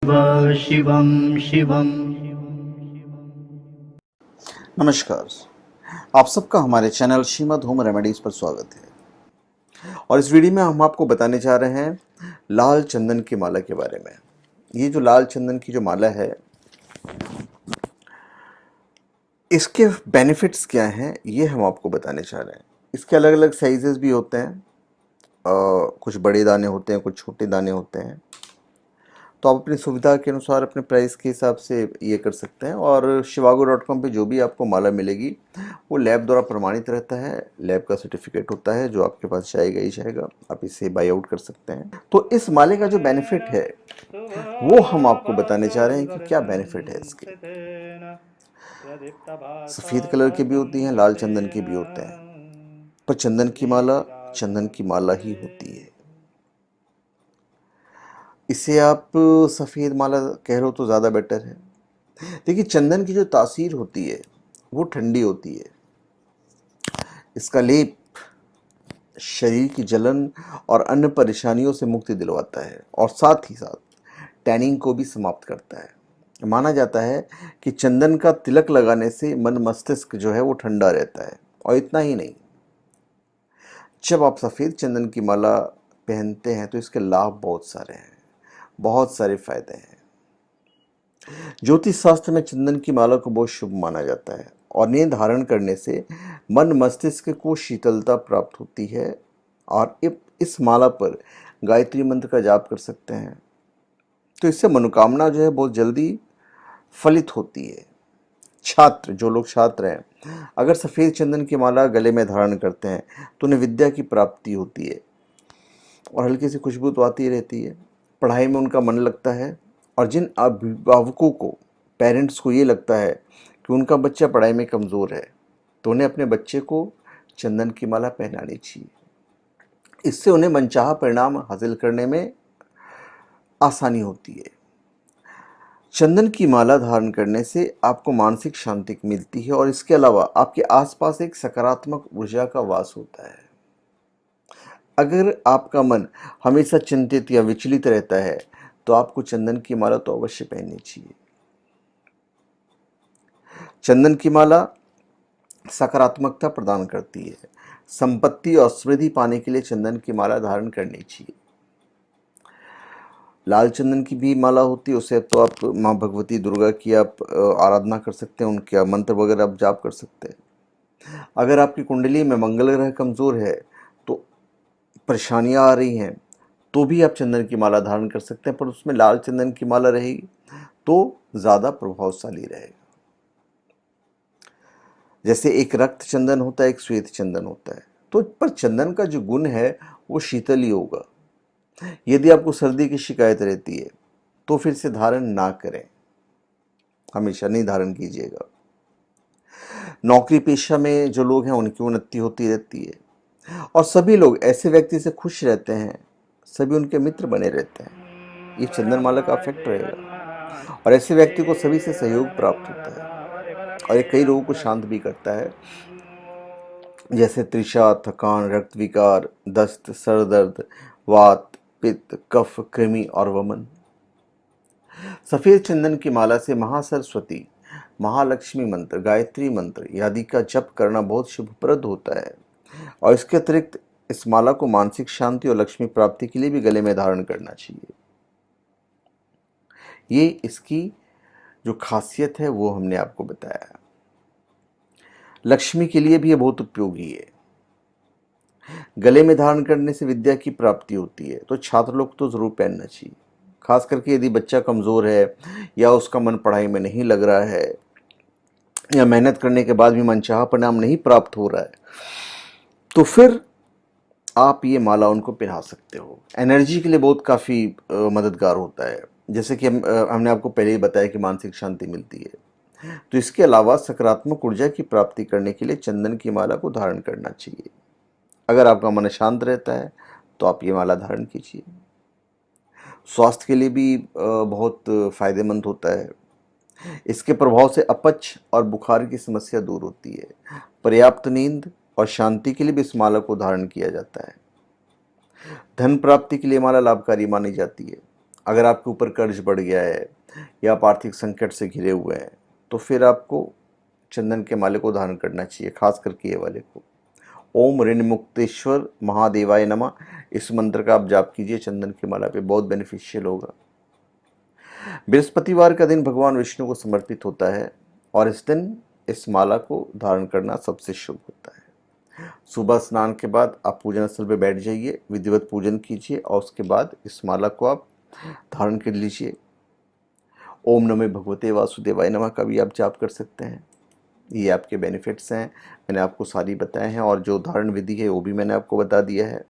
शिवं शिवं। नमस्कार। आप सबका हमारे चैनल श्रीमद् होम रेमेडीज पर स्वागत है और इस वीडियो में हम आपको बताने जा रहे हैं लाल चंदन की माला के बारे में। ये जो लाल चंदन की जो माला है, इसके बेनिफिट्स क्या हैं ये हम आपको बताने जा रहे हैं। इसके अलग अलग साइजेस भी होते हैं, कुछ बड़े दाने होते हैं, कुछ छोटे दाने होते हैं। तो आप अपनी सुविधा के अनुसार अपने प्राइस के हिसाब से ये कर सकते हैं। और shivago.com पे जो भी आपको माला मिलेगी वो लैब द्वारा प्रमाणित रहता है, लैब का सर्टिफिकेट होता है जो आपके पास जाएगा ही जाएगा। आप इसे बाई आउट कर सकते हैं। तो इस माले का जो बेनिफिट है वो हम आपको बताने जा रहे हैं कि क्या बेनिफिट है इसके। सफ़ेद कलर की भी होती हैं, लाल चंदन की भी होते हैं, पर चंदन की माला ही होती है। इसे आप सफ़ेद माला कह लो तो ज़्यादा बेटर है। देखिए, चंदन की जो तासीर होती है वो ठंडी होती है। इसका लेप शरीर की जलन और अन्य परेशानियों से मुक्ति दिलवाता है और साथ ही साथ टैनिंग को भी समाप्त करता है। माना जाता है कि चंदन का तिलक लगाने से मन मस्तिष्क जो है वो ठंडा रहता है। और इतना ही नहीं, जब आप सफ़ेद चंदन की माला पहनते हैं तो इसके लाभ बहुत सारे हैं, बहुत सारे फायदे हैं। ज्योतिष शास्त्र में चंदन की माला को बहुत शुभ माना जाता है और इन्हें धारण करने से मन मस्तिष्क को शीतलता प्राप्त होती है। और इस माला पर गायत्री मंत्र का जाप कर सकते हैं तो इससे मनोकामना जो है बहुत जल्दी फलित होती है। जो लोग छात्र हैं, अगर सफ़ेद चंदन की माला गले में धारण करते हैं तो उन्हें विद्या की प्राप्ति होती है और हल्की सी खुशबू तो आती रहती है। पढ़ाई में उनका मन लगता है। और जिन अभिभावकों को, पेरेंट्स को ये लगता है कि उनका बच्चा पढ़ाई में कमज़ोर है तो उन्हें अपने बच्चे को चंदन की माला पहनानी चाहिए। इससे उन्हें मनचाहा परिणाम हासिल करने में आसानी होती है। चंदन की माला धारण करने से आपको मानसिक शांति मिलती है और इसके अलावा आपके आसपास एक सकारात्मक ऊर्जा का वास होता है। अगर आपका मन हमेशा चिंतित या विचलित रहता है तो आपको चंदन की माला तो अवश्य पहननी चाहिए। चंदन की माला सकारात्मकता प्रदान करती है। संपत्ति और समृद्धि पाने के लिए चंदन की माला धारण करनी चाहिए। लाल चंदन की भी माला होती है, उसे तो आप माँ भगवती दुर्गा की आप आराधना कर सकते हैं, उनके मंत्र वगैरह आप जाप कर सकते हैं। अगर आपकी कुंडली में मंगल ग्रह कमज़ोर है, तो परेशानियां आ रही हैं, तो भी आप चंदन की माला धारण कर सकते हैं, पर उसमें लाल चंदन की माला रहेगी तो ज़्यादा प्रभावशाली रहेगा। जैसे एक रक्त चंदन होता है, एक श्वेत चंदन होता है, तो पर चंदन का जो गुण है वो शीतल ही होगा। यदि आपको सर्दी की शिकायत रहती है तो फिर से धारण ना करें, हमेशा नहीं धारण कीजिएगा। नौकरी पेशा में जो लोग हैं उनकी उन्नति होती रहती है और सभी लोग ऐसे व्यक्ति से खुश रहते हैं, सभी उनके मित्र बने रहते हैं। ये चंदनमाला का इफेक्ट रहेगा और ऐसे व्यक्ति को सभी से सहयोग प्राप्त होता है और ये कई लोगों को शांत भी करता है, जैसे तृषा, थकान, रक्त विकार, दस्त, सर दर्द, वात, पित्त, कफ, कृमि और वमन। सफेद चंदन की माला से महासरस्वती, महालक्ष्मी मंत्र, गायत्री मंत्र आदि का जप करना बहुत शुभप्रद होता है। और इसके अतिरिक्त इस माला को मानसिक शांति और लक्ष्मी प्राप्ति के लिए भी गले में धारण करना चाहिए। ये इसकी जो खासियत है वो हमने आपको बताया। लक्ष्मी के लिए भी ये बहुत उपयोगी है। गले में धारण करने से विद्या की प्राप्ति होती है, तो छात्र लोग तो जरूर पहनना चाहिए। खास करके यदि बच्चा कमज़ोर है या उसका मन पढ़ाई में नहीं लग रहा है या मेहनत करने के बाद भी मनचाहा परिणाम नहीं प्राप्त हो रहा है, तो फिर आप ये माला उनको पहना सकते हो। एनर्जी के लिए बहुत काफ़ी मददगार होता है। जैसे कि हमने आपको पहले ही बताया कि मानसिक शांति मिलती है, तो इसके अलावा सकारात्मक ऊर्जा की प्राप्ति करने के लिए चंदन की माला को धारण करना चाहिए। अगर आपका मन शांत रहता है तो आप ये माला धारण कीजिए। स्वास्थ्य के लिए भी बहुत फायदेमंद होता है। इसके प्रभाव से अपच और बुखार की समस्या दूर होती है। पर्याप्त नींद और शांति के लिए भी इस माला को धारण किया जाता है। धन प्राप्ति के लिए माला लाभकारी मानी जाती है। अगर आपके ऊपर कर्ज बढ़ गया है या आप आर्थिक संकट से घिरे हुए हैं तो फिर आपको चंदन के माले को धारण करना चाहिए, खास करके ये वाले को। ओम ऋण मुक्तेश्वर महादेवाय नमः, इस मंत्र का आप जाप कीजिए चंदन की माला पे, बहुत बेनिफिशियल होगा। बृहस्पतिवार का दिन भगवान विष्णु को समर्पित होता है और इस दिन इस माला को धारण करना सबसे शुभ होता है। सुबह स्नान के बाद आप पूजन स्थल पर बैठ जाइए, विधिवत पूजन कीजिए और उसके बाद इस माला को आप धारण कर लीजिए। ओम नमः भगवते वासुदेवाय नमः का भी आप जाप कर सकते हैं। ये आपके बेनिफिट्स हैं, मैंने आपको सारी बताए हैं और जो धारण विधि है वो भी मैंने आपको बता दिया है।